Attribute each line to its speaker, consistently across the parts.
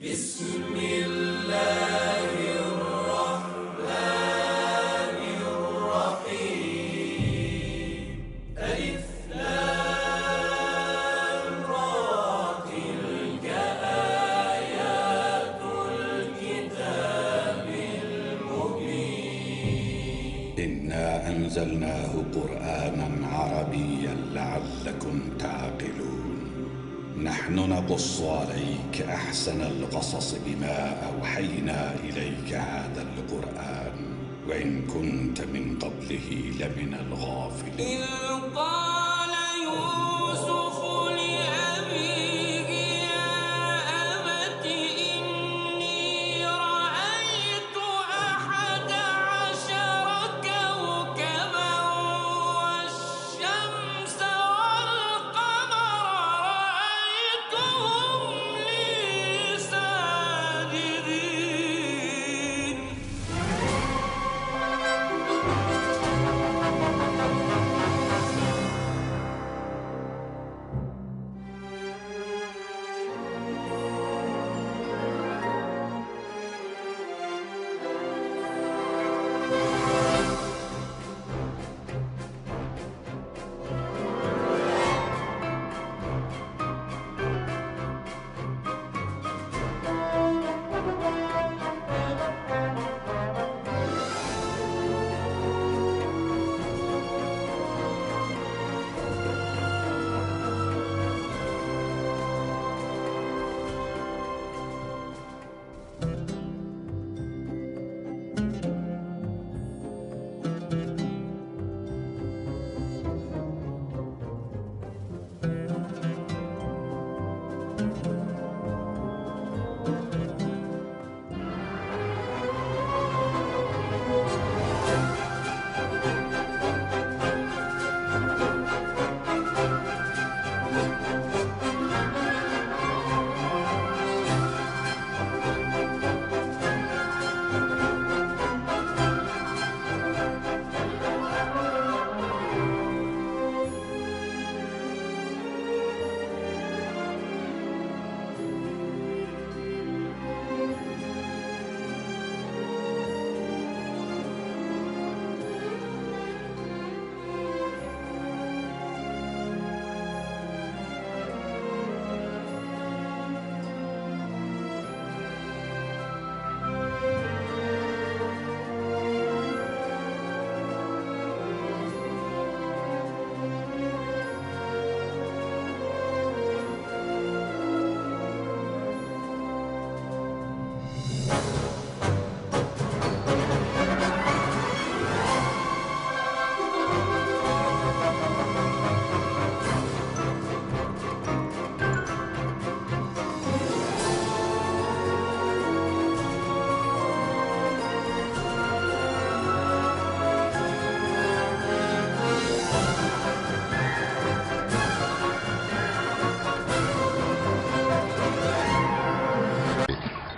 Speaker 1: بسم الله الرحمن الرحيم. ألف لام را، تلك آيات الكتاب المبين. إنا أنزلناه قرآنا عربيا لعلكم تعقلون. نحن نقص عليك أحسن القصص بما أوحينا إليك هذا القرآن وإن كنت من قبله لمن الغافلين. قال يوسف لأبيه يا أبت إني رأيت 11 كوكبا والشمس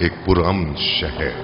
Speaker 2: ایک پرامن شہر.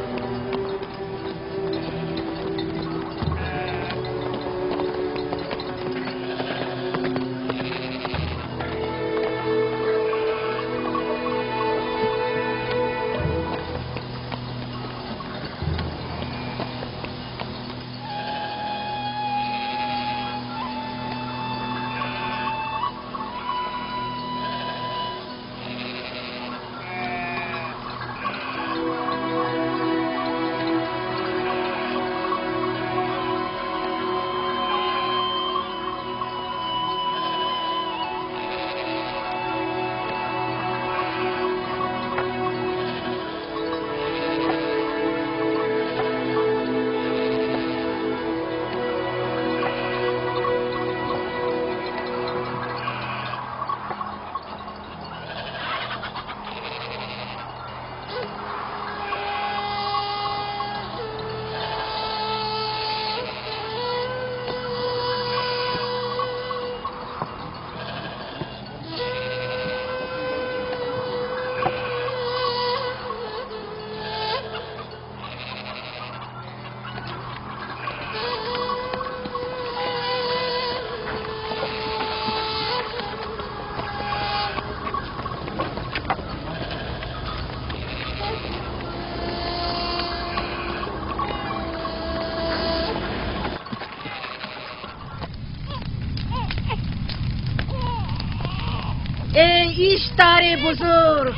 Speaker 3: اشتار بزرگ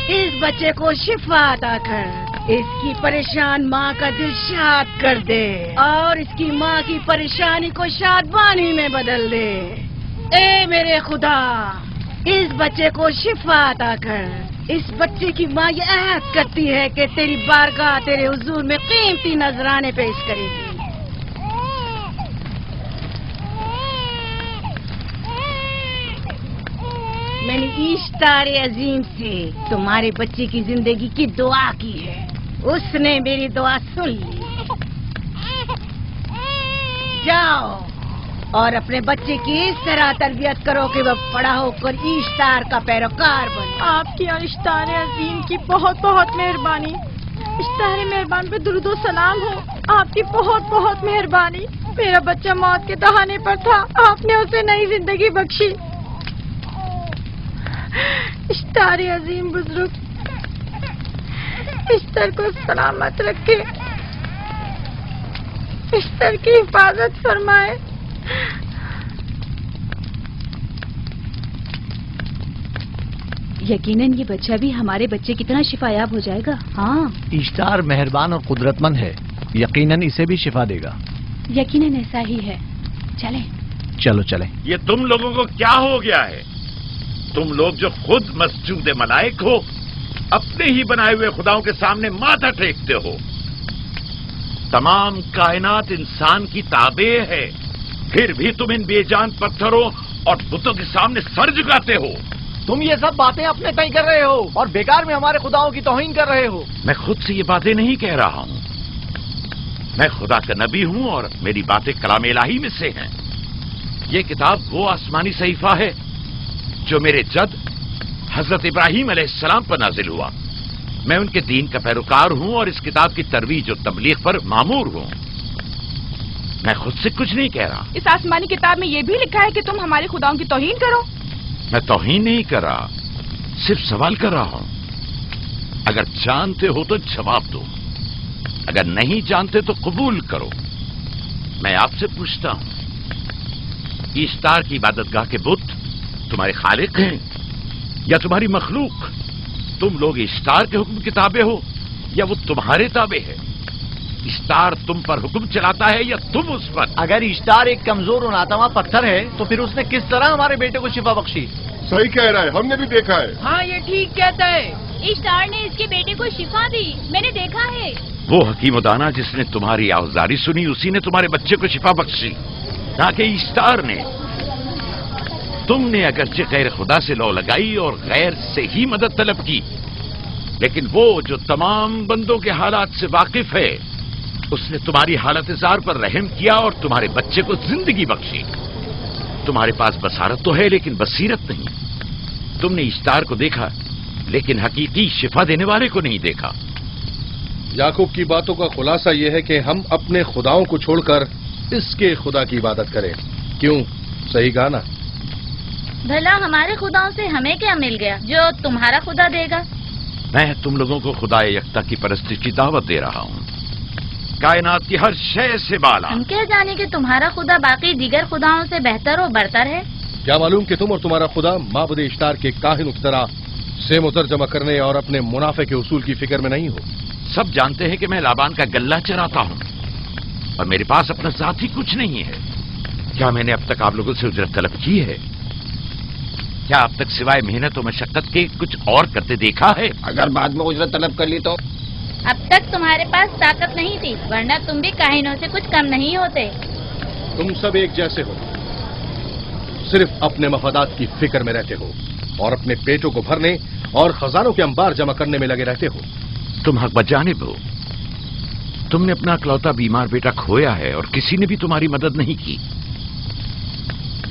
Speaker 3: اس بچے کو شفا عطا کر، اس کی پریشان ماں کا دل شاد کر دے اور اس کی ماں کی پریشانی کو شادمانی میں بدل دے۔ اے میرے خدا، اس بچے کو شفا عطا کر۔ اس بچے کی ماں یہ عہد کرتی ہے کہ تیری بارگاہ تیرے حضور میں قیمتی نذرانے پیش کرے گی۔ میں نے اشتار عظیم سے تمہارے بچے کی زندگی کی دعا کی ہے، اس نے میری دعا سن لی۔ جاؤ اور اپنے بچے کی اس طرح تربیت کرو کہ وہ بڑا ہو کر اشتار کا پیروکار بنے۔
Speaker 4: آپ کی اور اشتار عظیم کی بہت بہت مہربانی۔ اشتار مہربان پہ درود و سلام ہو، آپ کی بہت بہت مہربانی۔ میرا بچہ موت کے دہانے پر تھا، آپ نے اسے نئی زندگی بخشی۔ اشتار عظیم بزرگ اشتر کو سلامت رکھے، اشتر کی حفاظت فرمائے۔
Speaker 5: یقیناً یہ بچہ بھی ہمارے بچے کی طرح شفا یاب ہو جائے گا۔ ہاں
Speaker 6: اشتار مہربان اور قدرت مند ہے، یقیناً اسے بھی شفا دے گا۔
Speaker 5: یقیناً ایسا ہی ہے، چلیں۔
Speaker 6: چلو چلیں۔
Speaker 7: یہ تم لوگوں کو کیا ہو گیا ہے؟ تم لوگ جو خود مسجود ملائک ہو، اپنے ہی بنائے ہوئے خداؤں کے سامنے ماتھا ٹیکتے ہو۔ تمام کائنات انسان کی تابع ہے، پھر بھی تم ان بے جان پتھروں اور بتوں کے سامنے سر جھکاتے ہو۔
Speaker 6: تم یہ سب باتیں اپنے تئیں کر رہے ہو اور بیکار میں ہمارے خداؤں کی توہین کر رہے ہو۔
Speaker 7: میں خود سے یہ باتیں نہیں کہہ رہا ہوں، میں خدا کا نبی ہوں اور میری باتیں کلام الہی میں سے ہیں۔ یہ کتاب وہ آسمانی صحیفہ ہے جو میرے جد حضرت ابراہیم علیہ السلام پر نازل ہوا۔ میں ان کے دین کا پیروکار ہوں اور اس کتاب کی ترویج و تبلیغ پر مامور ہوں۔ میں خود سے کچھ نہیں کہہ رہا۔
Speaker 4: اس آسمانی کتاب میں یہ بھی لکھا ہے کہ تم ہمارے خداؤں کی توہین کرو۔
Speaker 7: میں توہین نہیں کر رہا، صرف سوال کر رہا ہوں۔ اگر جانتے ہو تو جواب دو، اگر نہیں جانتے تو قبول کرو۔ میں آپ سے پوچھتا ہوں، اشتار کی عبادت گاہ کے بت تمہارے خالق ہیں یا تمہاری مخلوق؟ تم لوگ اشتار کے حکم کے تابع ہو یا وہ تمہارے تابع ہے؟ اشتار تم پر حکم چلاتا ہے یا تم اس پر؟
Speaker 6: اگر اشتار ایک کمزور اور ناتواں پتھر ہے تو پھر اس نے کس طرح ہمارے بیٹے کو شفا بخشی؟
Speaker 8: صحیح کہہ رہا ہے، ہم نے بھی دیکھا ہے۔
Speaker 4: ہاں یہ ٹھیک کہتا ہے،
Speaker 5: اشتار نے اس کے بیٹے کو شفا دی، میں نے دیکھا ہے۔
Speaker 7: وہ حکیم و دانا جس نے تمہاری آوازاری سنی، اسی نے تمہارے بچے کو شفا بخشی، نہ کہ اشتار نے۔ تم نے اگرچہ غیر خدا سے لو لگائی اور غیر سے ہی مدد طلب کی، لیکن وہ جو تمام بندوں کے حالات سے واقف ہے، اس نے تمہاری حالت زار پر رحم کیا اور تمہارے بچے کو زندگی بخشی۔ تمہارے پاس بصارت تو ہے لیکن بصیرت نہیں۔ تم نے اشتار کو دیکھا لیکن حقیقی شفا دینے والے کو نہیں دیکھا۔
Speaker 8: یعقوب کی باتوں کا خلاصہ یہ ہے کہ ہم اپنے خداؤں کو چھوڑ کر اس کے خدا کی عبادت کریں۔ کیوں؟ صحیح کہا نا؟
Speaker 5: بھلا ہمارے خداؤں سے ہمیں کیا مل گیا جو تمہارا خدا دے گا؟
Speaker 7: میں تم لوگوں کو خدا یکتا کی پرستش کی دعوت دے رہا ہوں، کائنات کی ہر شے سے بالا۔
Speaker 5: ہم کیا جانے کہ تمہارا خدا باقی دیگر خداؤں سے بہتر و برتر ہے؟
Speaker 8: کیا معلوم کہ تم اور تمہارا خدا معبود اشتار کے کاہنوں کی طرح سیم و زر جمع کرنے اور اپنے منافع کے اصول کی فکر میں نہیں ہو؟
Speaker 7: سب جانتے ہیں کہ میں لابان کا گلہ چراتا ہوں اور میرے پاس اپنا ذاتی کچھ نہیں ہے۔ کیا میں نے اب تک آپ لوگوں سے اجرت طلب کی ہے؟ کیا اب تک سوائے محنت و مشقت کے کچھ اور کرتے دیکھا ہے؟
Speaker 9: اگر بعد میں اجرت طلب کر لی تو؟
Speaker 5: اب تک تمہارے پاس طاقت نہیں تھی، ورنہ تم بھی کاہنوں سے کچھ کم نہیں ہوتے۔
Speaker 8: تم سب ایک جیسے ہو، صرف اپنے مفادات کی فکر میں رہتے ہو اور اپنے پیٹوں کو بھرنے اور خزانوں کے انبار جمع کرنے میں لگے رہتے ہو۔
Speaker 7: تم حق بجانب ہو، تم نے اپنا اکلوتا بیمار بیٹا کھویا ہے اور کسی نے بھی تمہاری مدد نہیں کی،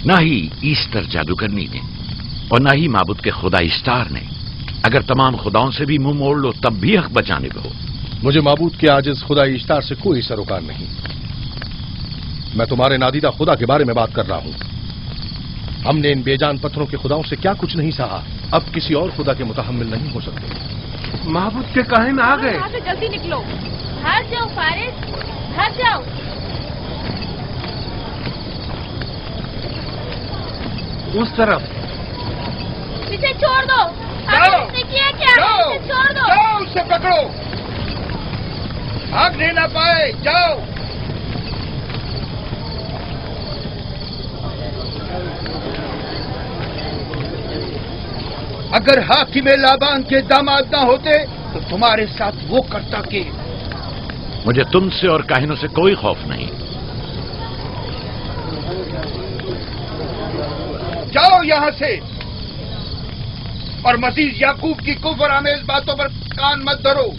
Speaker 7: نہ ہی ایسٹر جادوگرنی نے اور نہ ہی معبود کے خدا اشتار نے۔ اگر تمام خداؤں سے بھی منہ موڑ لو تب بھی حق بجانب ہو۔
Speaker 8: مجھے معبود کے عاجز خدا اشتار سے کوئی سروکار نہیں، میں تمہارے نادیدہ خدا کے بارے میں بات کر رہا ہوں۔ ہم نے ان بے جان پتھروں کے خداؤں سے کیا کچھ نہیں سہا، اب کسی اور خدا کے متحمل نہیں ہو سکتے۔
Speaker 10: معبود کے کاہن آ گئے۔
Speaker 4: یہاں سے جلدی نکلو۔
Speaker 5: بھاگ جاؤ فارس، بھاگ جاؤ۔
Speaker 10: اس طرف
Speaker 5: اسے چھوڑ دو. اس نے کیا کیا؟ اسے چھوڑ دو.
Speaker 11: جاؤ اسے پکڑو. بھاگنے نہ پائے. جاؤ. اگر حاکم لابان کے داماد نہ ہوتے تو تمہارے ساتھ وہ کرتا کہ.
Speaker 7: مجھے تم سے اور کاہنوں سے کوئی خوف نہیں.
Speaker 11: جاؤ یہاں سے. اور مزید یعقوب کی کفر آمیز باتوں پر کان مت دھرو.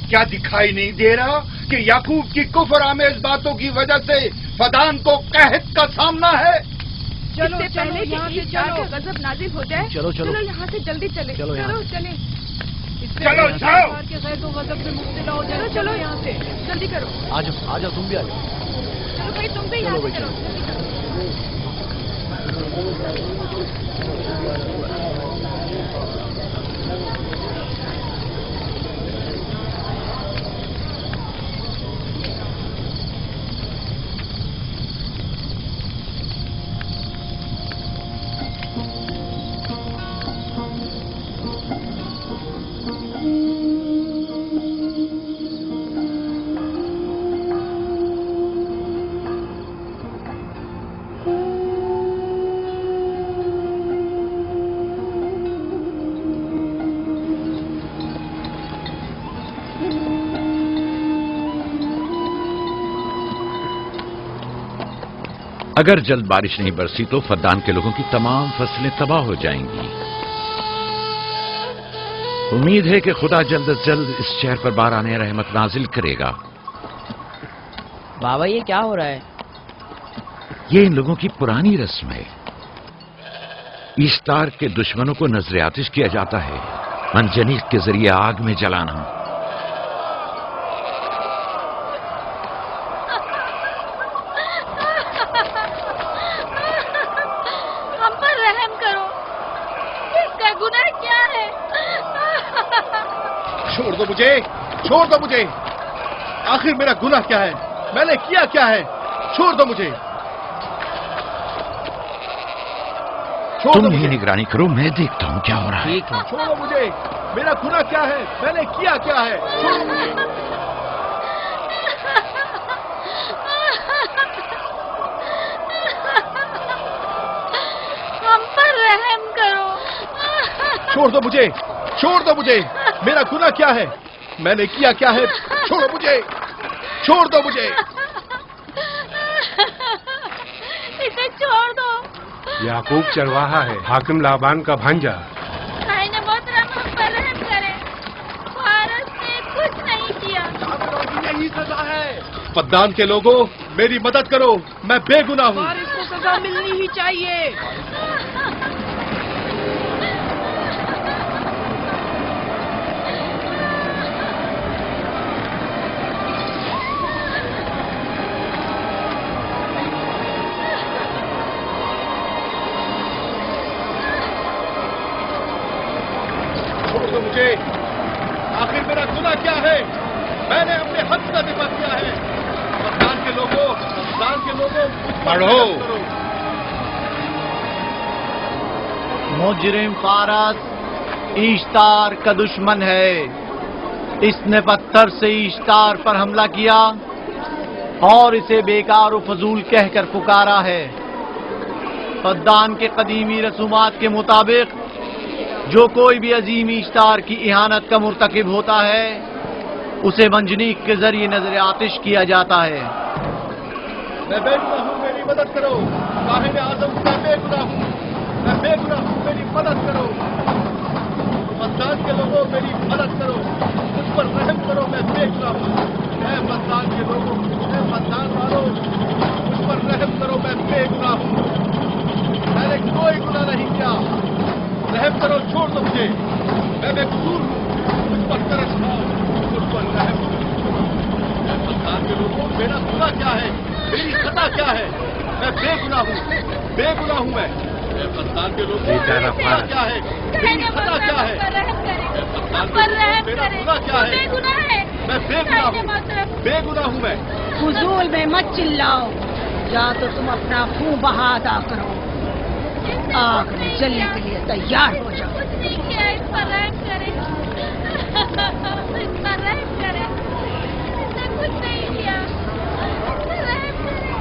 Speaker 11: کیا دکھائی نہیں دے رہا کہ یعقوب کی کفر آمیز باتوں کی وجہ سے فدان کو قحط کا سامنا ہے؟
Speaker 4: چلو پہلے یہاں سے چلو. غضب نازل ہو جائے. چلو یہاں سے جلدی چلے. چلو چلے.
Speaker 11: چلو جاؤ.
Speaker 4: غضب سے مبتلا ہو جائے. چلو یہاں سے جلدی کرو.
Speaker 6: آ جاؤ تم بھی آ جاؤ.
Speaker 4: چلو بھائی تم بھی یہاں سے چلو.
Speaker 7: اگر جلد بارش نہیں برسی تو فدان کے لوگوں کی تمام فصلیں تباہ ہو جائیں گی. امید ہے کہ خدا جلد از جلد اس شہر پر باران رحمت نازل کرے گا.
Speaker 12: بابا یہ کیا ہو رہا ہے؟
Speaker 7: یہ ان لوگوں کی پرانی رسم ہے. ایسٹار کے دشمنوں کو نذر آتش کیا جاتا ہے، منجنیق کے ذریعے آگ میں جلانا.
Speaker 8: چھوڑ دو مجھے. آخر میرا گناہ کیا ہے؟ میں نے کیا کیا ہے؟ چھوڑ دو مجھے.
Speaker 7: تم ہی نگرانی کرو، میں دیکھتا ہوں کیا ہو رہا ہے.
Speaker 8: چھوڑو مجھے. میرا گناہ کیا ہے؟ میں نے کیا کیا ہے؟ چھوڑو مجھے.
Speaker 5: ہم پر رحم کرو.
Speaker 8: چھوڑ دو مجھے. چھوڑ دو مجھے. میرا گناہ کیا ہے؟ میں نے کیا کیا ہے؟ چھوڑو مجھے. چھوڑ دو مجھے.
Speaker 5: اسے چھوڑ دو.
Speaker 10: یعقوب چرواہا ہے، حاکم لابان کا بھانجا.
Speaker 5: محترم ہم پر رحم کرے. فارس نے کچھ نہیں کیا.
Speaker 8: یہی سزا ہے. فدان کے لوگوں میری مدد کرو، میں بے گناہ ہوں.
Speaker 4: فارس کو سزا ملنی ہی چاہیے.
Speaker 8: مجھے آخر میرا گناہ کیا ہے؟ میں نے اپنے حق کا دفاع کیا ہے. فدان کے لوگوں
Speaker 11: پڑھو.
Speaker 6: مجرم فارس ایشتار کا دشمن ہے. اس نے پتھر سے ایشتار پر حملہ کیا اور اسے بیکار و فضول کہہ کر پکارا ہے. فدان کے قدیمی رسومات کے مطابق جو کوئی بھی عظیم ایشتار کی اہانت کا مرتکب ہوتا ہے اسے منجنیق کے ذریعے نذر آتش کیا جاتا ہے.
Speaker 8: میں بے گناہ ہوں، میری مدد کرو. کاہن اعظم میں بے گناہ ہوں. میں بے گناہ ہوں، میری مدد کرو. فدان کے لوگوں میری مدد کرو. مجھ پر رحم کرو، میں بے گناہ ہوں. اے فدان کے لوگوں، اے فدان والوں، مجھ پر رحم کرو، میں بے گناہ ہوں. میں نے کوئی گناہ نہیں کیا. رحم کرو. چھوڑ دو مجھے. میں بے قصور ہوں. مجھ پر ترس کھاؤ، مجھ پر رحم کرو. اے فدان کے لوگوں میرا گناہ کیا ہے؟ میری خطا کیا ہے؟ میں بے گناہ ہوں. بے گناہ ہوں میں. اے فدان کے لوگوں میرا گناہ کیا ہے؟ میری خطا کیا ہے؟ اے فدان کے لوگوں میرا گناہ کیا ہے؟ میں بے گناہ ہوں. بے گناہ ہوں میں.
Speaker 3: فضول میں مت چلاؤ. یا تو تم اپنا خون بہا ادا کرو، آگ میں جلنے کے لیے तैयार हो जाओ।
Speaker 5: कुछ नहीं किया, इस पर रहम करें, इस पर रहम करें, इसने कुछ नहीं किया, इस पर रहम करें।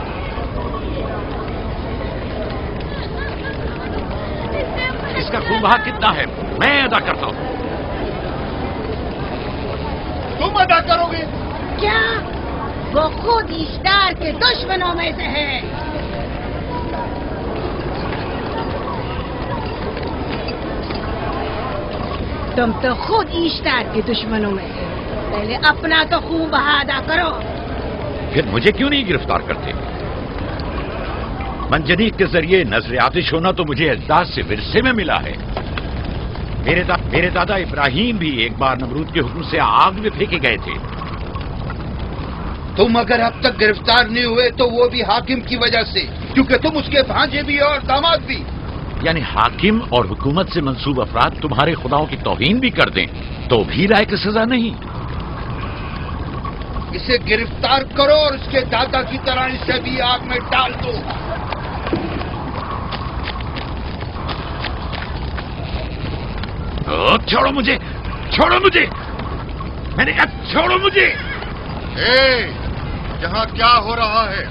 Speaker 7: इसका खून बहा कितना है मैं अदा करता हूँ।
Speaker 11: तुम अदा करोगे?
Speaker 3: क्या? वो खुद ईस्टार के दुश्मनों में से है। तुम तो खुद ईस्टार के दुश्मनों में हो। पहले अपना तो खून बहा अदा करो।
Speaker 7: फिर मुझे क्यों नहीं गिरफ्तार करते? मंजनीक के जरिए नजर आतिश होना तो मुझे अजदाद से विरसे में मिला है। मेरे दादा इब्राहिम भी एक बार नमरूद के हुक्म से आग में फेंके गए थे।
Speaker 11: तुम अगर अब तक गिरफ्तार नहीं हुए तो वो भी हाकिम की वजह से, क्योंकि तुम उसके भांजे भी और दामाद भी।
Speaker 7: यानी हाकिम और हुकूमत से मंसूब अफराद तुम्हारे खुदाओं की तौहीन भी कर दें तो भी लायक सजा नहीं।
Speaker 11: इसे गिरफ्तार करो और उसके दादा की तरह इसे भी आग में डाल दो।
Speaker 7: छोड़ो मुझे, छोड़ो मुझे, मैंने कहा छोड़ो मुझे।
Speaker 8: यहाँ क्या हो रहा है?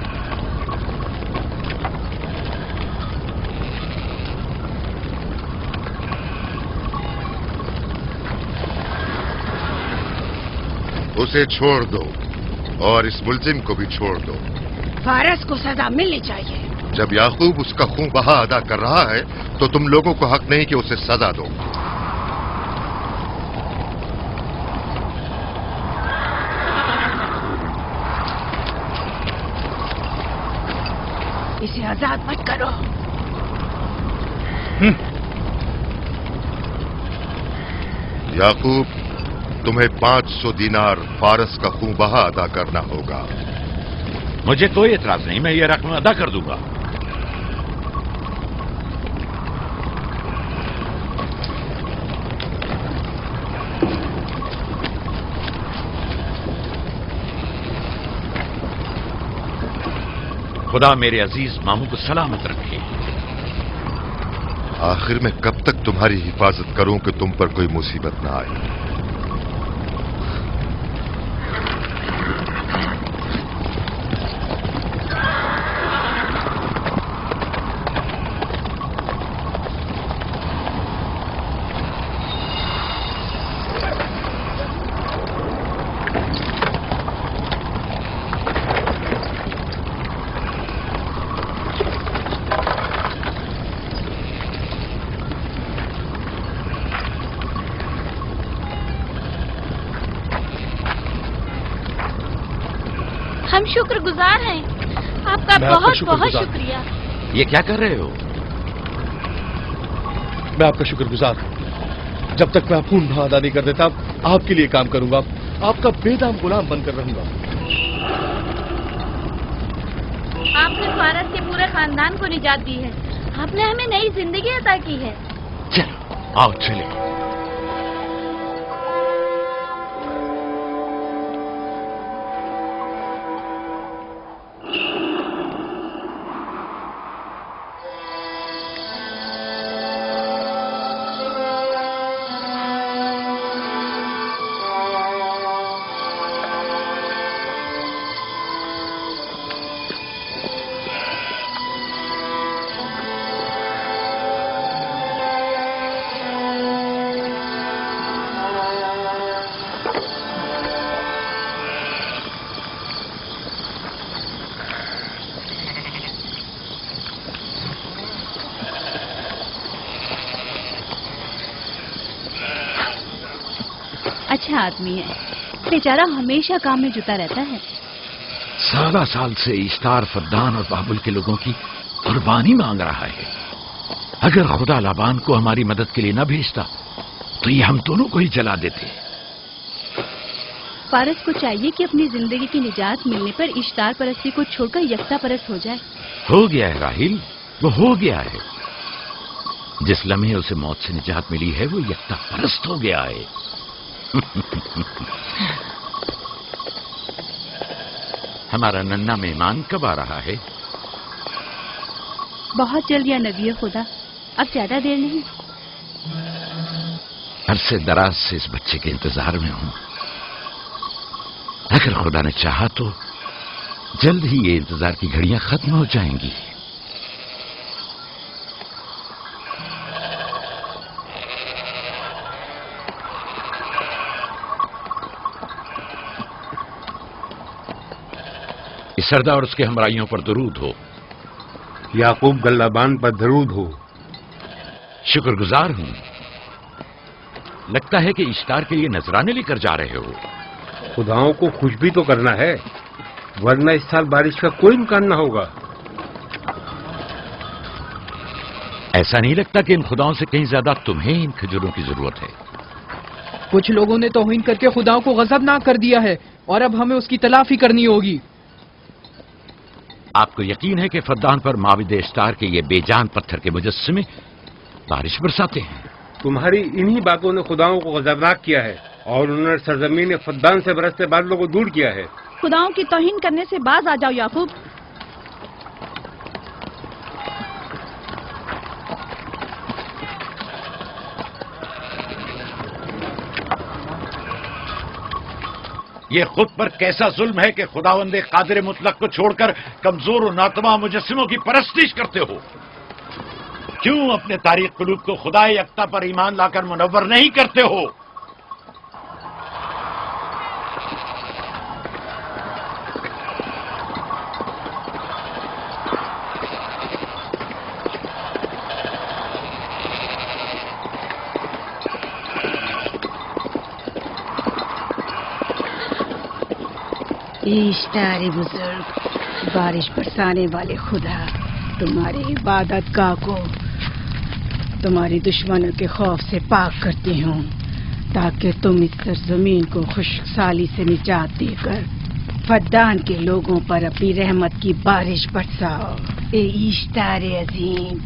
Speaker 8: उसे छोड़ दो और इस मुलजिम को भी छोड़ दो।
Speaker 3: फारस को सजा मिलनी चाहिए।
Speaker 8: जब याकूब उसका खून बहा अदा कर रहा है तो तुम लोगों को हक नहीं कि उसे सजा दो।
Speaker 3: इसे आजाद मत करो।
Speaker 8: याकूब, तुम्हें 500 दीनार फारस का खून बहा अदा करना होगा।
Speaker 7: मुझे कोई एतराज नहीं, मैं ये रकम अदा कर दूंगा। खुदा मेरे अजीज मामू को सलामत रखे।
Speaker 8: आखिर में कब तक तुम्हारी हिफाजत करूं कि तुम पर कोई मुसीबत ना आए?
Speaker 5: हम शुक्रगुजार हैं आपका, बहुत बहुत शुक्रिया।
Speaker 7: ये क्या कर रहे हो?
Speaker 8: मैं आपका शुक्रगुजार। जब तक मैं खून बहा अदा नहीं कर देता आपके लिए काम करूंगा, आपका बेदाम गुलाम बनकर रहूंगा।
Speaker 5: आपने फारस के पूरे खानदान को निजात दी है, आपने हमें नई जिंदगी अता की है।
Speaker 7: चलो आओ चले।
Speaker 12: अच्छा आदमी है, बेचारा हमेशा काम में जुटा रहता है।
Speaker 7: साला साल से इश्तार, फद्दान और बाबुल के लोगों की कुर्बानी मांग रहा है। अगर खुदा लाबान को हमारी मदद के लिए न भेजता तो ये हम दोनों को ही जला देते।
Speaker 12: फारस को चाहिए कि अपनी जिंदगी की निजात मिलने पर इश्तार परस्ती को छोड़कर यकता परस्त हो जाए।
Speaker 7: हो गया है राहिल, वो हो गया है। जिस लम्हे उसे मौत से निजात मिली है वो यकता परस्त हो गया है। हमारा नन्ना मेहमान कब आ रहा है?
Speaker 12: बहुत जल्द या नबी खुदा, अब ज्यादा देर नहीं।
Speaker 7: عرصے دراز سے اس بچے کے انتظار میں ہوں. اگر خدا نے چاہا تو جلد ہی یہ انتظار کی گھڑیاں ختم ہو جائیں گی. اس سردار اور اس کے ہمراہیوں پر درود ہو.
Speaker 10: یعقوب گلابان پر درود ہو.
Speaker 7: شکر گزار ہوں. لگتا ہے کہ اشتار کے لیے نذرانے لے کر جا رہے ہو.
Speaker 10: خداؤں کو خوش بھی تو کرنا ہے، ورنہ اس سال بارش کا کوئی امکان نہ ہوگا.
Speaker 7: ایسا نہیں لگتا کہ ان خداؤں سے کہیں زیادہ تمہیں ان کھجوروں کی ضرورت ہے؟
Speaker 13: کچھ لوگوں نے توہین کر کے خداؤں کو غضبناک کر دیا ہے اور اب ہمیں اس کی تلافی کرنی ہوگی.
Speaker 7: آپ کو یقین ہے کہ فدان پر معبد اشتار کے یہ بے جان پتھر کے مجسمے بارش برساتے ہیں؟
Speaker 10: تمہاری انہی باتوں نے خداؤں کو غضبناک کیا ہے اور انہوں نے سرزمین فدان سے برستے بادلوں کو دور کیا ہے.
Speaker 12: خداؤں کی توہین کرنے سے باز آ جاؤ یعقوب.
Speaker 7: یہ خود پر کیسا ظلم ہے کہ خداوند قادر مطلق کو چھوڑ کر کمزور و ناتواں مجسموں کی پرستش کرتے ہو. کیوں اپنے تاریخ قلوب کو خدا یکتا پر ایمان لا کر منور نہیں کرتے ہو؟
Speaker 3: اشتار بزرگ، بارش برسانے والے خدا، تمہاری عبادت گاہ کو تمہاری دشمنوں کے خوف سے پاک کرتی ہوں تاکہ تم اس سرزمین کو خشک سالی سے نجات دے کر فدان کے لوگوں پر اپنی رحمت کی بارش برساؤ. اے اشتار عظیم،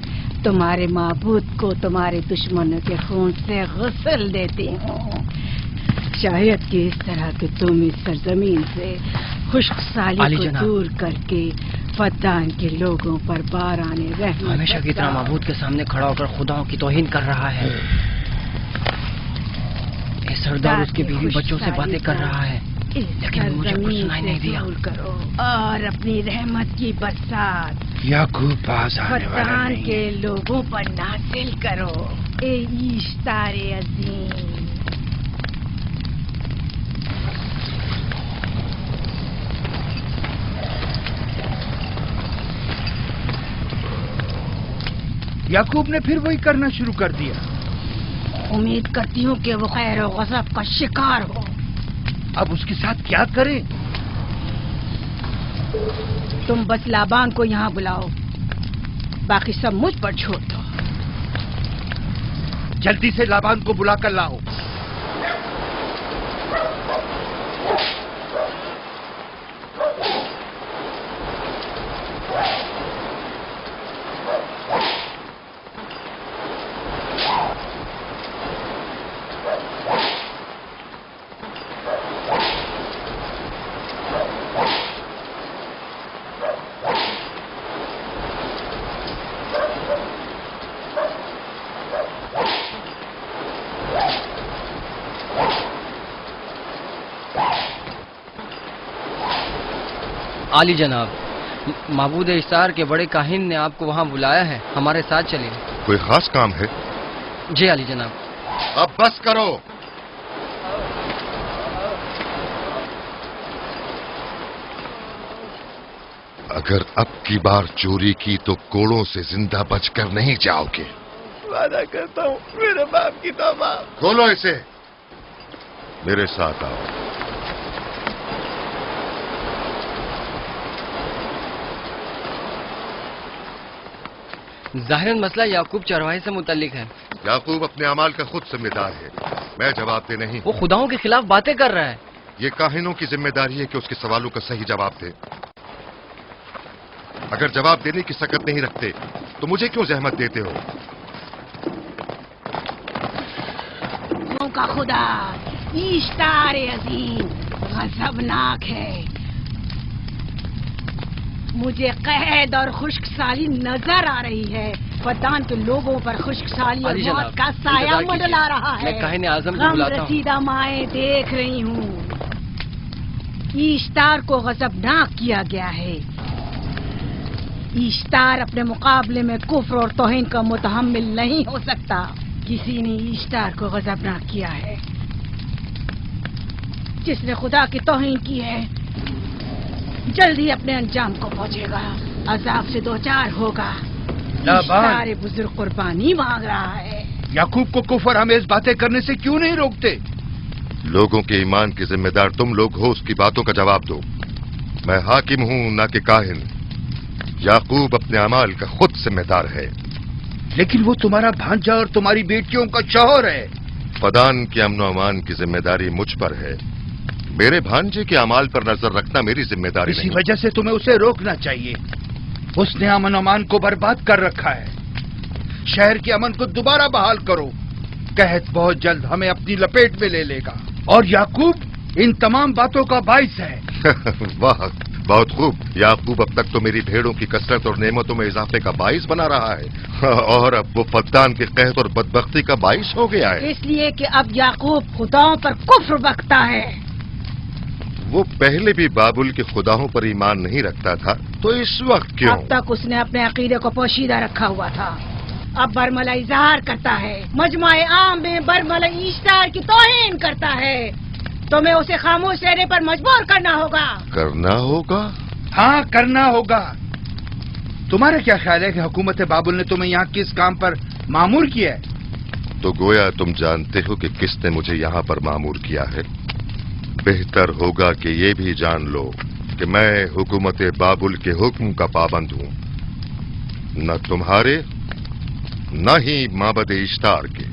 Speaker 3: تمہارے معبود کو تمہارے دشمنوں کے خون سے غسل دیتی ہوں. شاید کہ اس طرح کہ تم اس سرزمین سے خشک سالی کو دور کر کے فدان کے لوگوں پر باران رحمت
Speaker 14: ہمیشہ کی طرح معبود کے سامنے کھڑا ہو کر خداؤں کی توہین کر رہا ہے. اے سردار اس کے بیوی بچوں سے باتیں کر رہا ہے لیکن مجھے کچھ سنائی نہیں دیا.
Speaker 3: کرو اور اپنی رحمت کی برسات
Speaker 11: یعقوب پاس آنے والا
Speaker 3: فدان
Speaker 11: نہیں.
Speaker 3: کے لوگوں پر نازل کرو. اے اشتار عظیم،
Speaker 11: یعقوب نے پھر وہی کرنا شروع کر دیا.
Speaker 3: امید کرتی ہوں کہ وہ خیر و غضب کا شکار ہو.
Speaker 11: اب اس کے ساتھ کیا کریں؟
Speaker 3: تم بس لابان کو یہاں بلاؤ، باقی سب مجھ پر چھوڑ دو.
Speaker 11: جلدی سے لابان کو بلا کر لاؤ.
Speaker 14: عالی جناب، معبود اشتار کے بڑے کاہن نے آپ کو وہاں بلایا ہے، ہمارے ساتھ چلیں.
Speaker 2: کوئی خاص کام ہے؟
Speaker 14: جی عالی جناب.
Speaker 2: اب بس کرو. اگر اب کی بار چوری کی تو کوڑوں سے زندہ بچ کر نہیں جاؤ گے.
Speaker 11: وعدہ کرتا ہوں میرے باپ کی توبہ.
Speaker 2: کھولو اسے، میرے ساتھ آؤ.
Speaker 14: ظاہراً مسئلہ یعقوب چرواہے سے متعلق ہے.
Speaker 2: یعقوب اپنے اعمال کا خود ذمہ دار ہے، میں جواب دے نہیں.
Speaker 14: وہ خداؤں کے خلاف باتیں کر رہا ہے.
Speaker 2: یہ کاہنوں کی ذمہ داری ہے کہ اس کے سوالوں کا صحیح جواب دے. اگر جواب دینے کی سکت نہیں رکھتے تو مجھے کیوں زحمت دیتے ہو؟
Speaker 3: کا خدا اشتار عظیم غضبناک ہے. مجھے قحط اور خشک سالی نظر آ رہی ہے. फद्दान के लोगों पर खुश्क साली और
Speaker 14: अली जनाब,
Speaker 3: मौत का साया
Speaker 14: इंतजार कीजिए।
Speaker 3: मंडला रहा है।
Speaker 14: मैं काहिन आज़म को
Speaker 3: गम
Speaker 14: बुलाता हूँ।
Speaker 3: रसीदा माए देख रही हूँ। ईश्तार को गजबनाक किया गया है। ईश्तार अपने मुकाबले में कुफ्र और तौहीन का मुतहम्मिल नहीं हो सकता। किसी ने ईश्तार को गजबनाक किया है। जिसने खुदा की तौहीन की है जल्दी अपने अंजाम को पहुंचेगा, अजाब से दो चार होगा। ईश्तार बुजुर्ग कुर्बानी मांग रहा है।
Speaker 11: याकूब को कुफर हमें इस बातें करने से क्यों नहीं रोकते?
Speaker 2: लोगों के ईमान की जिम्मेदार तुम लोग हो, उसकी बातों का जवाब दो। मैं हाकिम हूं ना कि काहिन। याकूब अपने अमाल का खुद जिम्मेदार है।
Speaker 11: लेकिन वो तुम्हारा भांजा और तुम्हारी बेटियों का शौहर है।
Speaker 2: फदान के अमन और अमान की जिम्मेदारी मुझ पर है। मेरे भांजे के अमाल पर नजर रखना मेरी जिम्मेदारी
Speaker 11: इसी
Speaker 2: नहीं।
Speaker 11: वजह से तुम्हें उसे रोकना चाहिए। उसने अमन अमान को बर्बाद कर रखा है। शहर के अमन को दोबारा बहाल करो। कहत बहुत जल्द हमें अपनी लपेट में ले लेगा और याकूब इन तमाम बातों का बाइस है।
Speaker 2: वाह, बहुत खूब। याकूब अब तक तो मेरी भेड़ों की कसरत और नेमतों में इजाफे का बाइस बना रहा है और अब वो फद्दान के कहत और बदबख्ती का बाइस हो गया है।
Speaker 3: इसलिए कि अब याकूब खुदाओं पर कुफ्र बकता है।
Speaker 2: वो पहले भी बाबुल के खुदाओं पर ईमान नहीं रखता था, तो इस वक्त क्यों?
Speaker 3: अब तक उसने अपने अकीदे को पोशीदा रखा हुआ था। अब बरमला इजहार करता है, मजमाए आम में बरमला ईश्तार की तौहीन करता है। तुम्हें उसे खामोश रहने पर मजबूर करना होगा।
Speaker 2: करना होगा?
Speaker 11: हाँ, करना होगा। तुम्हारा क्या ख्याल है कि हुकूमत बाबुल ने तुम्हें यहाँ किस काम पर मामूर किया है?
Speaker 2: तो गोया तुम जानते हो कि किसने मुझे यहाँ पर मामूर किया है। बेहतर होगा कि ये भी जान लो कि मैं हुकूमत बाबुल के हुक्म का पाबंद हूँ, न तुम्हारे न ही माबद इश्तार के।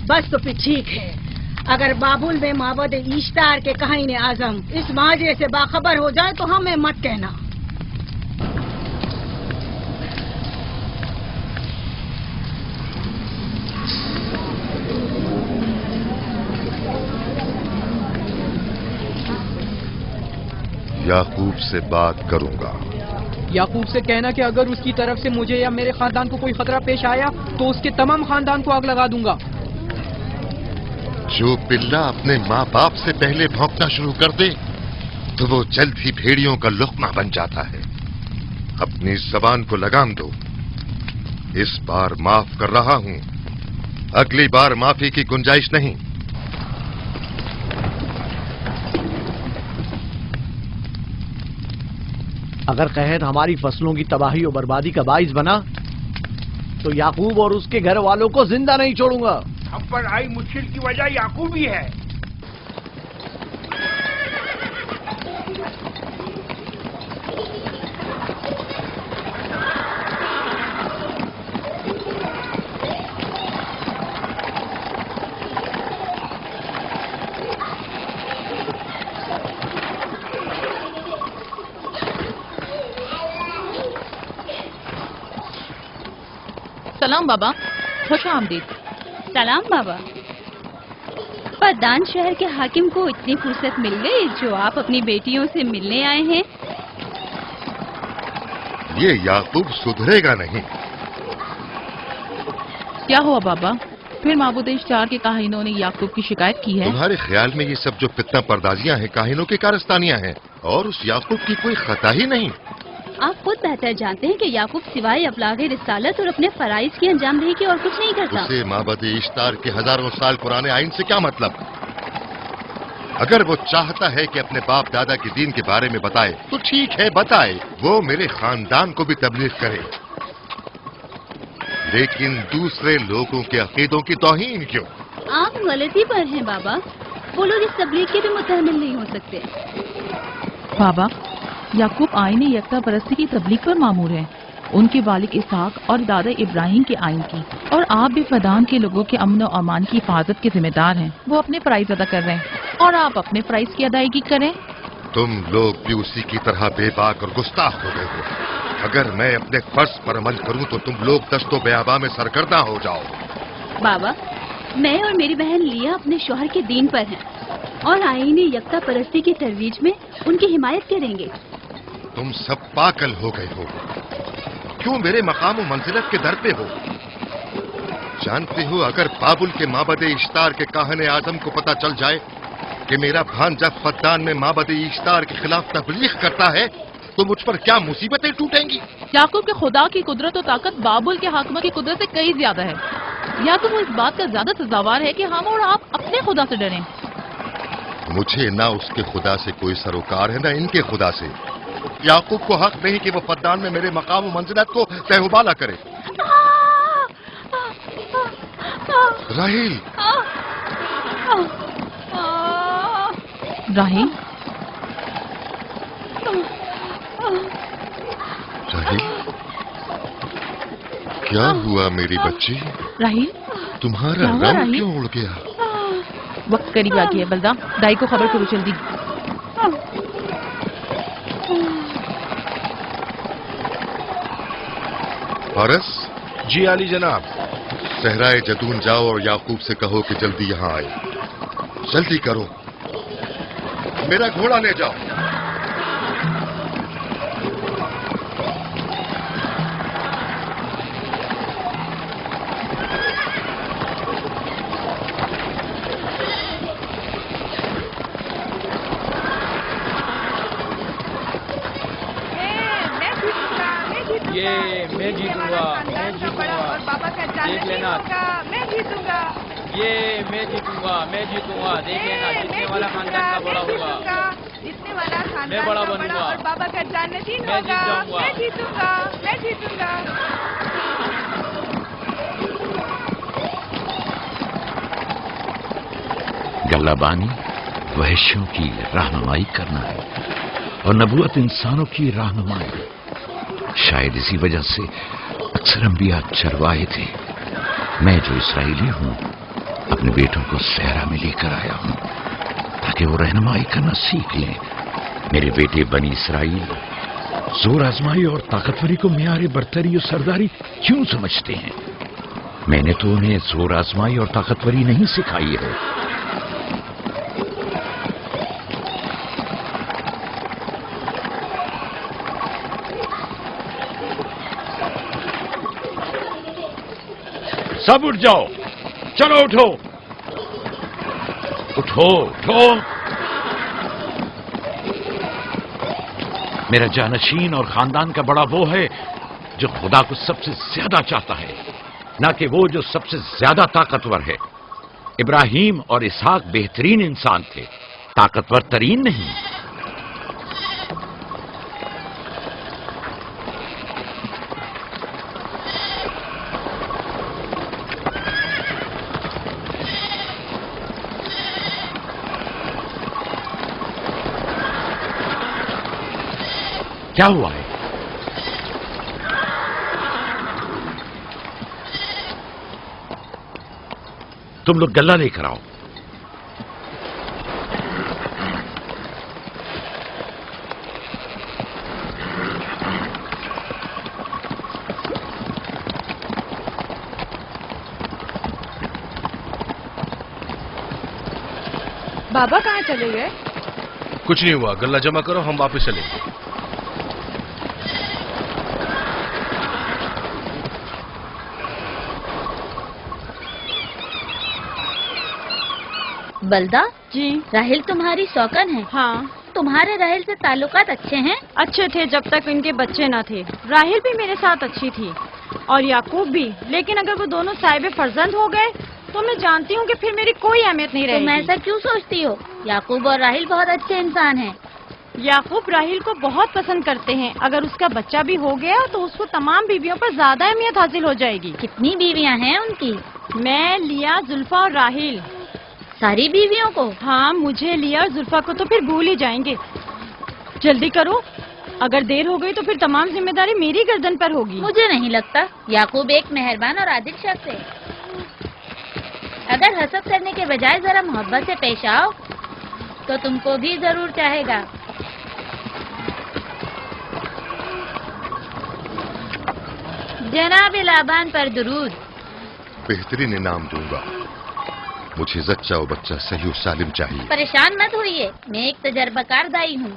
Speaker 3: बस तो फिर ठीक है। अगर बाबुल में माबद इश्तार के काहिन आजम इस माजरे से बाखबर हो जाए तो हमें मत कहना।
Speaker 2: याकूब से बात करूंगा।
Speaker 13: याकूब से कहना कि अगर उसकी तरफ से मुझे या मेरे खानदान को कोई खतरा पेश आया तो उसके तमाम खानदान को आग लगा दूंगा।
Speaker 2: जो पिल्ला अपने माँ बाप से पहले भौंकना शुरू कर दे तो वो जल्द ही भेड़ियों का लुक़मा बन जाता है। अपनी जबान को लगाम दो। इस बार माफ कर रहा हूं, अगली बार माफी की गुंजाइश नहीं।
Speaker 6: अगर कहत हमारी फसलों की तबाही और बर्बादी का बाइस बना तो याकूब और उसके घर वालों को जिंदा नहीं छोड़ूंगा।
Speaker 11: हम पर आई मुश्किल की वजह याकूब ही है।
Speaker 15: सलाम बाबा, खुश आमदीद।
Speaker 12: सलाम बाबा। फद्दान शहर के हाकिम को इतनी फुर्सत मिल गई जो आप अपनी बेटियों से मिलने आए हैं।
Speaker 2: ये याकूब सुधरेगा नहीं।
Speaker 15: क्या हुआ बाबा? फिर माबूद इश्तार के काहिनों ने याकूब की शिकायत की है?
Speaker 2: तुम्हारे ख्याल में ये सब जो फितना पर्दाजियां हैं काहिनों की कारस्तानियां हैं और उस याकूब की कोई खता ही नहीं।
Speaker 12: आप खुद बेहतर जानते हैं कि याकूब सिवाय अबलागे रिसालत और अपने फराइज की अंजामदही की और कुछ नहीं करता।
Speaker 2: उसे माबद इश्तार के हजारों साल पुराने आइन से क्या मतलब? अगर वो चाहता है कि अपने बाप दादा के दीन के बारे में बताए तो ठीक है, बताए। वो मेरे खानदान को भी तबलीग करे, लेकिन दूसरे लोगों के अकीदों की तौहीन क्यों?
Speaker 12: आप गलती पर हैं बाबा। वो लोग इस तबलीग के भी मुतहम्मिल नहीं हो सकते।
Speaker 15: बाबा, याकूब आईन यकता परस्ती की तबलीग पर मामूर है, उनके वालिद इसहाक और दादा इब्राहिम के आइन की। और आप भी फदान के लोगों के अमन और अमान की हिफाजत के जिम्मेदार हैं। वो अपने फराइज अदा कर रहे हैं और आप अपने फराइज की अदायगी करें।
Speaker 2: तुम लोग भी उसी की तरह बेबाक और गुस्ताख हो गए हो। अगर मैं अपने फर्ज पर अमल करूं तो तुम लोग दस्तो बेआबा में सरगर्दा हो जाओ।
Speaker 12: बाबा, मैं और मेरी बहन लिया अपने शौहर के दीन पर हैं और आईन यकता परस्ती की तरवीज में उनकी हिमायत करेंगे।
Speaker 2: तुम सब पागल हो गए हो। क्यों मेरे मकाम और मंजिलत के दर पे हो? जानते हो, अगर बाबुल के माबद इश्तार के काहने आजम को पता चल जाए कि मेरा भांजा फद्दान में माबद इश्तार के खिलाफ तबलीग करता है तो मुझ पर क्या मुसीबतें टूटेंगी।
Speaker 15: याकूब के खुदा की कुदरत और ताकत बाबुल के हाकिम की कुदरत से कई ज्यादा है। याकूब इस बात का ज्यादा सजावार है कि हम और आप अपने खुदा से डरें।
Speaker 2: मुझे ना उसके खुदा से कोई सरोकार है ना इनके खुदा से। याकूब को हक नहीं कि वो फद्दान में मेरे मकाम और मंजिलत को तहबाला करे। राहील,
Speaker 15: राहील,
Speaker 2: राहील, क्या हुआ मेरी बच्ची?
Speaker 15: राहील,
Speaker 2: तुम्हारा रंग क्यों उड़ गया?
Speaker 15: वक्त करीब आ गया। बलदा, दाई को खबर करो जल्दी।
Speaker 2: फारस?
Speaker 8: जी आली जनाब।
Speaker 2: सहराए जदून जाओ और याकूब से कहो कि जल्दी यहाँ आए। जल्दी करो, मेरा घोड़ा ले जाओ।
Speaker 13: ये मैं जीतूंगा, मैं जीतूंगा। देख लेना,
Speaker 4: मैं जीतूंगा।
Speaker 13: ये मैं जीतूंगा, मैं जीतूंगा। देख लेना, जीतने वाला खानदान का बड़ा होगा।
Speaker 4: जीतने वाला खानदान
Speaker 13: मैं बड़ा
Speaker 4: का
Speaker 13: बनूंगा
Speaker 4: और बाबा का जाननशीन
Speaker 13: मैं
Speaker 4: होगा।
Speaker 13: जीत जाऊंगा।
Speaker 4: मैं जीतूंगा, मैं जीतूंगा।
Speaker 7: गल्लाबानी वहशियों की रहनुमाई करना है और नबूवत इंसानों की रहनुमाई। शायद इसी वजह से अक्सर अंबिया चरवाहे थे। मैं जो इसराइली हूं अपने बेटों को सहरा में लेकर आया हूं ताकि वो रहनुमाई करना सीख लें। मेरे बेटे बनी इसराइल जोर आजमाई और ताकतवरी को मियार बरतरी और सरदारी क्यों समझते हैं? मैंने तो उन्हें जोर आजमाई और ताकतवरी नहीं सिखाई है। सब उठ जाओ, चलो उठो, उठो, उठो। मेरा जानशीन और खानदान का बड़ा वो है जो खुदा को सबसे ज्यादा चाहता है, ना कि वो जो सबसे ज्यादा ताकतवर है। इब्राहिम और इसहाक बेहतरीन इंसान थे, ताकतवर तरीन नहीं। क्या हुआ है? तुम लोग गल्ला लेकर आओ।
Speaker 4: बाबा कहाँ चले गए?
Speaker 8: कुछ नहीं हुआ, गल्ला जमा करो, हम वापस चलेंगे।
Speaker 12: बलदा
Speaker 4: जी।
Speaker 12: राहिल तुम्हारी शौकन है?
Speaker 4: हाँ।
Speaker 12: तुम्हारे राहिल से ताल्लुकात अच्छे हैं?
Speaker 4: अच्छे थे जब तक इनके बच्चे न थे। राहिल भी मेरे साथ अच्छी थी और याकूब भी, लेकिन अगर वो दोनों साहिब फर्जंद हो गए तो मैं जानती हूँ कि फिर मेरी कोई अहमियत नहीं रहेगी।
Speaker 12: तुम ऐसा क्यों सोचती हो? याकूब और राहिल बहुत अच्छे इंसान हैं।
Speaker 4: याकूब राहिल को बहुत पसंद करते हैं। अगर उसका बच्चा भी हो गया तो उसको तमाम बीवियों पर ज्यादा अहमियत हासिल हो जाएगी।
Speaker 12: कितनी बीवियाँ हैं उनकी?
Speaker 4: मैं, लिया, जुल्फा और राहिल।
Speaker 12: सारी बीवियों को?
Speaker 4: हाँ, मुझे, लिया और जुल्फा को तो फिर भूल ही जाएंगे। जल्दी करो, अगर देर हो गई तो फिर तमाम जिम्मेदारी मेरी गर्दन पर होगी।
Speaker 12: मुझे नहीं लगता। याकूब एक मेहरबान और आदिल शख्स है। अगर हसद करने के बजाय जरा मोहब्बत से पेश आओ तो तुमको भी जरूर चाहेगा। जनाब लाबान पर दुरूद।
Speaker 2: बेहतरीन इनाम दूंगा। मुझे जच्चा और बच्चा सही और सालिम चाहिए।
Speaker 12: परेशान मत होइए, मैं एक तजर्बाकार दाई हूँ।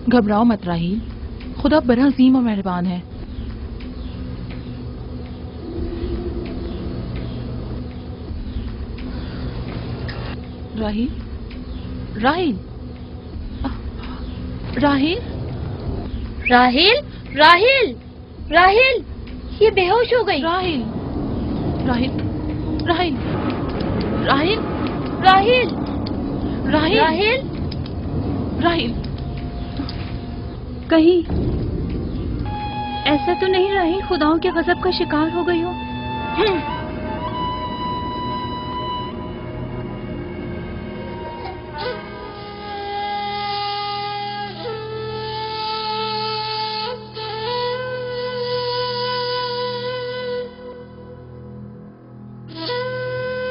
Speaker 15: घबराओ मत राहील, खुदा बड़ा अजीम और मेहरबान है। राहील, राहील, राहील,
Speaker 12: राहील, राहील, राहील, ये बेहोश हो गई।
Speaker 15: राहील, राहील, राहील, राहील,
Speaker 12: राहील,
Speaker 15: राहील,
Speaker 12: राहील,
Speaker 15: राहील,
Speaker 12: कहीं ऐसा तो नहीं राहील खुदाओं के गजब का शिकार हो गई हो?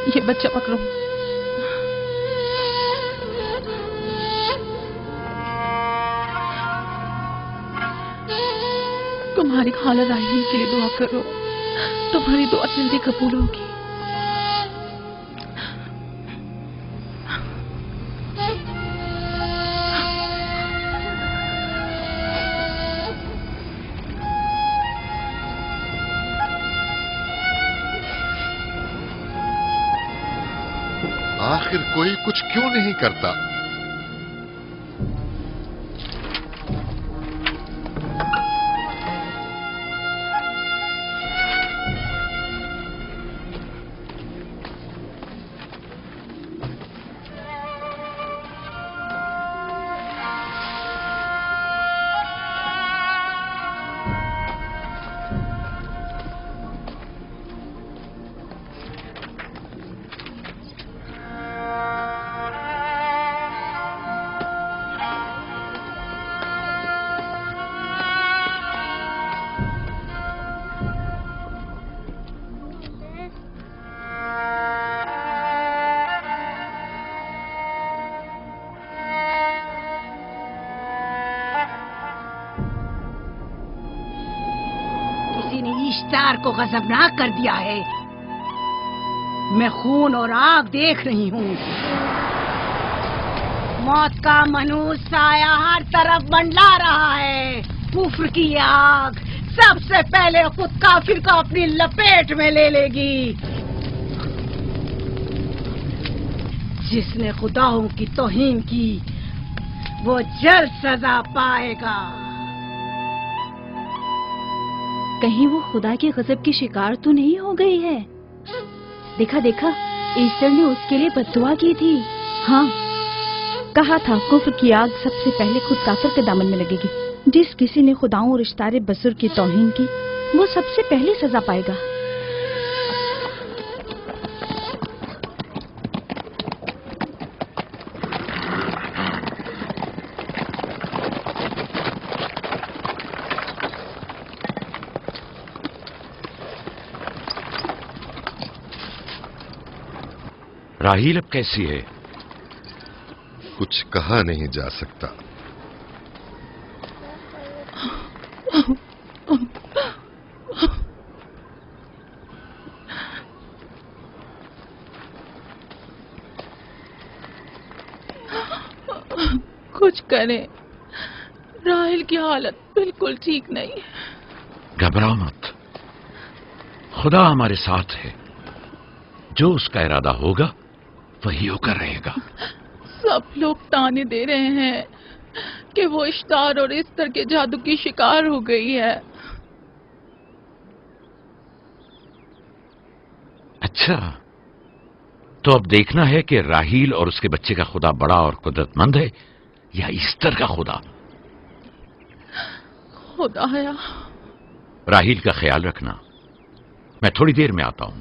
Speaker 15: ये बच्चा पकड़ो। तुम्हारी खाला राहील के लिए दुआ करो, तुम्हारी दुआ जल्दी कबूल होगी।
Speaker 2: आखिर कोई कुछ क्यों नहीं करता?
Speaker 3: इश्तार को गजबनाक कर दिया है। मैं खून और आग देख रही हूँ। मौत का मनूस साया हर तरफ मंडला रहा है। कुफ्र की आग सबसे पहले खुद काफिर को अपनी लपेट में ले लेगी। जिसने खुदाओं की तौहीन की वो जल्द सजा पाएगा।
Speaker 12: कहीं वो खुदा के गजब की शिकार तो नहीं हो गई है? देखा देखा, ईस्टर ने उसके लिए बद्दुआ की थी। हाँ, कहा था कुफ्र की आग सबसे पहले खुद काफिर के दामन में लगेगी। जिस किसी ने खुदाओं और इश्तारे बसुर की तौहीन की वो सबसे पहले सजा पाएगा।
Speaker 7: राहील अब कैसी है?
Speaker 2: कुछ कहा नहीं जा सकता।
Speaker 15: कुछ करें, राहील की हालत बिल्कुल ठीक नहीं है।
Speaker 7: घबराओ मत, खुदा हमारे साथ है। जो उसका इरादा होगा वही होकर रहेगा।
Speaker 15: सब लोग ताने दे रहे हैं कि वो इश्तार और इस्तर के जादू की शिकार हो गई है।
Speaker 7: अच्छा, तो अब देखना है कि राहील और उसके बच्चे का खुदा बड़ा और कुदरतमंद है या ईस्टर का खुदा।
Speaker 15: खुदाया,
Speaker 7: राहील का ख्याल रखना। मैं थोड़ी देर में आता हूं।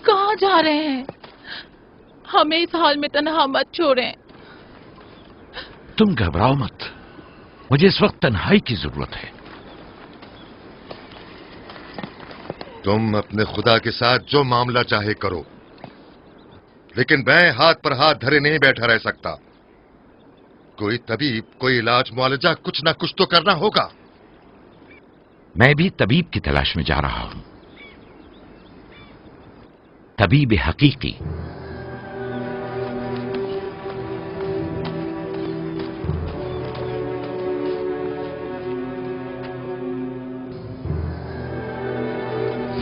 Speaker 15: कहाँ जा रहे हैं? हमें इस हाल में तन्हा मत छोड़ें।
Speaker 7: तुम घबराओ मत, मुझे इस वक्त तन्हाई की जरूरत है।
Speaker 2: तुम अपने खुदा के साथ जो मामला चाहे करो, लेकिन मैं हाथ पर हाथ धरे नहीं बैठा रह सकता। कोई तबीब, कोई इलाज मुआलजा, कुछ ना कुछ तो करना होगा।
Speaker 7: मैं भी तबीब की तलाश में जा रहा हूं, तबीब हकीकी।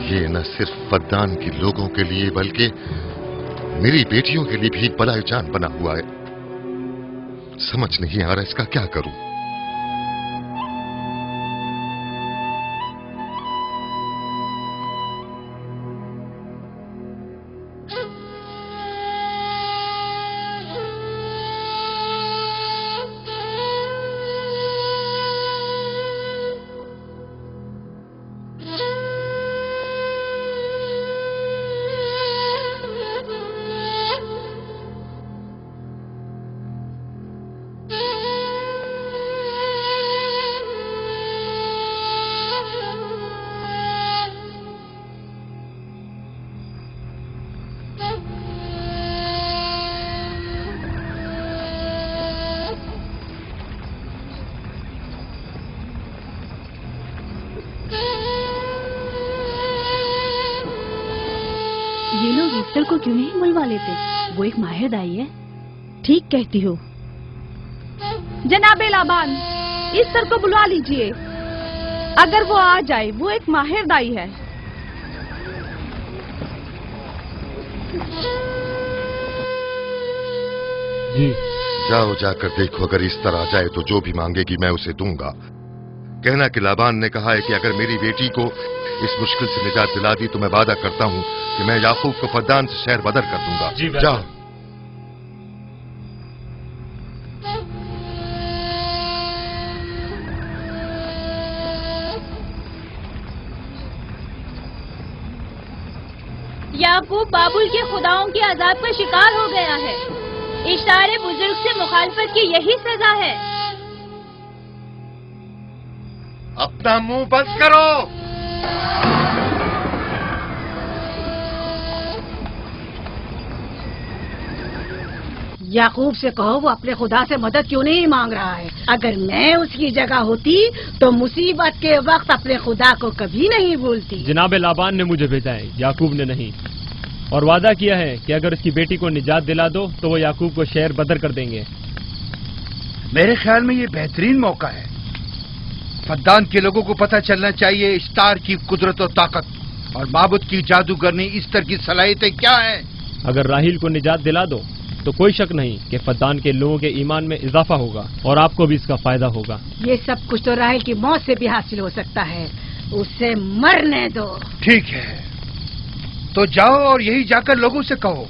Speaker 2: ये न सिर्फ फद्दान के लोगों के लिए बल्कि मेरी बेटियों के लिए भी बड़ा जान बना हुआ है। समझ नहीं आ रहा इसका क्या करूं।
Speaker 12: ये लोग ईस्टर को क्यों नहीं बुलवा लेते? वो एक माहिर दाई है। ठीक कहती हो।
Speaker 4: जनाबे लाबान, ईस्टर को बुलवा लीजिए। अगर वो आ जाए, वो एक माहिर दाई है।
Speaker 8: जी।
Speaker 2: जाओ जाकर देखो, अगर इस तरह आ जाए तो जो भी मांगेगी मैं उसे दूंगा। कहना कि लाबान ने कहा है कि अगर मेरी बेटी को इस मुश्किल से निजात दिला दी तो मैं वादा करता हूं कि मैं याकूब को फद्दान से शहर बदर कर दूंगा।
Speaker 8: जी
Speaker 2: जाओ।
Speaker 5: याकूब बाबुल के खुदाओं के अजाब का शिकार हो गया है। इशारे बुजुर्ग से मुखालफत की यही सजा है।
Speaker 2: अपना मुंह बंद करो।
Speaker 3: याकूब से कहो वो अपने खुदा से मदद क्यों नहीं मांग रहा है। अगर मैं उसकी जगह होती तो मुसीबत के वक्त अपने खुदा को कभी नहीं भूलती।
Speaker 16: जनाब लाबान ने मुझे भेजा है, याकूब ने नहीं, और वादा किया है कि अगर उसकी बेटी को निजात दिला दो तो वो याकूब को शहर बदर कर देंगे।
Speaker 11: मेरे ख्याल में ये बेहतरीन मौका है। फद्दान के लोगों को पता चलना चाहिए इश्तार की कुदरत और ताकत और माबुद की जादूगरनी इस्तर की सलाहियतें क्या हैं।
Speaker 16: अगर राहील को निजात दिला दो तो कोई शक नहीं कि फद्दान के लोगों के ईमान में इजाफा होगा और आपको भी इसका फायदा होगा।
Speaker 3: ये सब कुछ तो राहील की मौत से भी हासिल हो सकता है। उसे मरने दो।
Speaker 11: ठीक है, तो जाओ और यही जाकर लोगों से कहो,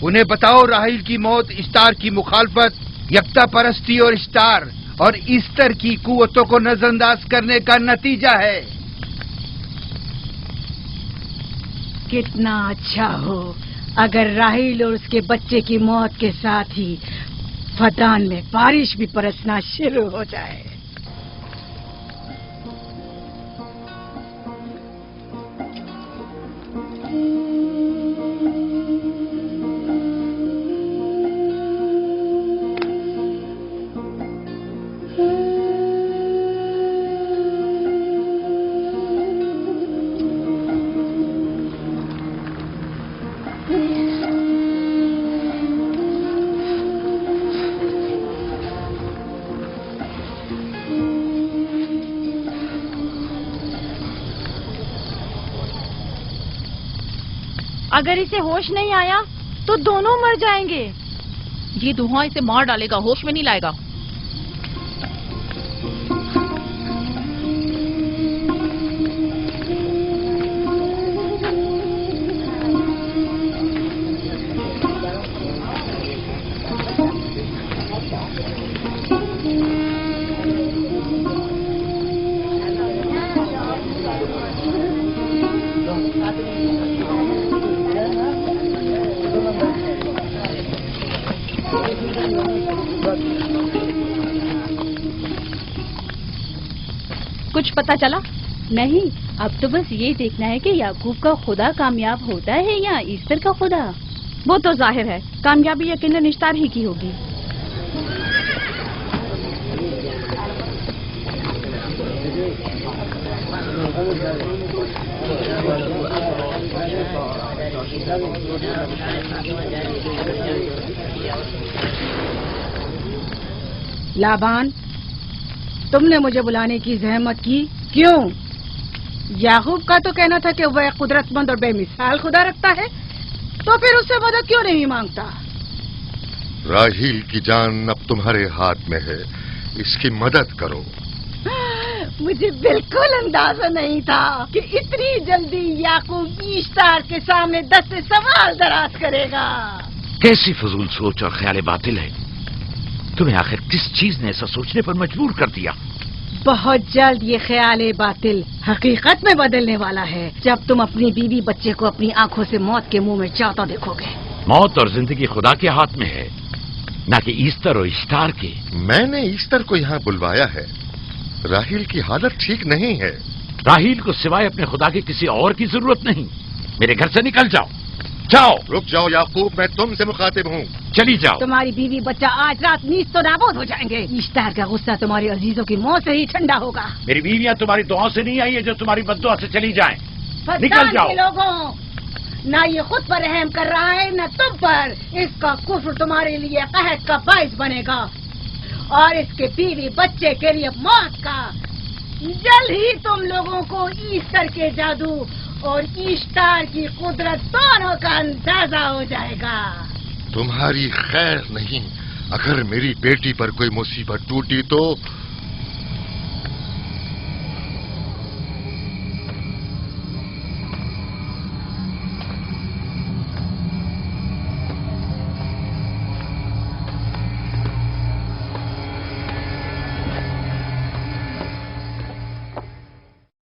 Speaker 11: उन्हें बताओ राहील की मौत इश्तार की मुखालफत, यकता परस्ती और इश्तार और इस्तर की कुव्वतों को नजरअंदाज करने का नतीजा है।
Speaker 3: कितना अच्छा हो अगर राहील और उसके बच्चे की मौत के साथ ही फद्दान में बारिश भी बरसना शुरू हो जाए।
Speaker 4: अगर इसे होश नहीं आया तो दोनों मर जाएंगे।
Speaker 15: ये धुआं इसे मार डालेगा, होश में नहीं लाएगा।
Speaker 4: कुछ पता चला?
Speaker 12: नहीं, अब तो बस ये देखना है कि याकूब का खुदा कामयाब होता है या ईस्टर का खुदा।
Speaker 4: वो तो जाहिर है, कामयाबी यकीनन इश्तार ही की होगी।
Speaker 3: लाबान, तुमने मुझे बुलाने की जहमत की, क्यों? याकूब का तो कहना था कि वह कुदरतमंद और बेमिसाल खुदा रखता है, तो फिर उससे मदद क्यों नहीं मांगता?
Speaker 2: राहील की जान अब तुम्हारे हाथ में है, इसकी मदद करो।
Speaker 3: मुझे बिल्कुल अंदाजा नहीं था कि इतनी जल्दी याकूब ईश्तार के सामने 10 सवाल दराज करेगा।
Speaker 7: कैसी फजूल सोच और ख्याल बातिल है। तुम्हें आखिर किस चीज ने ऐसा सोचने पर मजबूर कर दिया?
Speaker 3: बहुत जल्द ये ख्याल बातिल हकीकत में बदलने वाला है, जब तुम अपनी बीवी बच्चे को अपनी आंखों से मौत के मुंह में जाता देखोगे।
Speaker 7: मौत और जिंदगी खुदा के हाथ में है, न कि ईस्टर और इश्तार के।
Speaker 2: मैंने ईस्टर को यहाँ बुलवाया है। राहील की हालत ठीक नहीं है।
Speaker 7: राहील को सिवाय अपने खुदा के किसी और की जरूरत नहीं। मेरे घर से निकल जाओ। जाओ।
Speaker 2: रुक जाओ याकूब, मैं तुमसे मुखातिब हूँ।
Speaker 7: चली जाओ।
Speaker 3: तुम्हारी बीवी बच्चा आज रात नीच तो नाबूद हो जाएंगे। ईश्तार का गुस्सा तुम्हारे अजीजों की मौत से ही ठंडा होगा।
Speaker 7: मेरी बीवियां तुम्हारी दुआओं से नहीं आई है जो तुम्हारी बद्दुआ से चली जाएं। निकल जाओ।
Speaker 3: लोगों, ना ये खुद पर रहम कर रहा है न तुम पर। इसका कुफ्र तुम्हारे लिए कहत का बाइस बनेगा और इसके बीवी बच्चे के लिए मौत का। जल्द ही तुम लोगों को ईस्टर के जादू और ईश्तार की कुदरत दोनों का अंदाजा हो जाएगा।
Speaker 2: तुम्हारी खैर नहीं। अगर मेरी बेटी पर कोई मुसीबत टूटी तो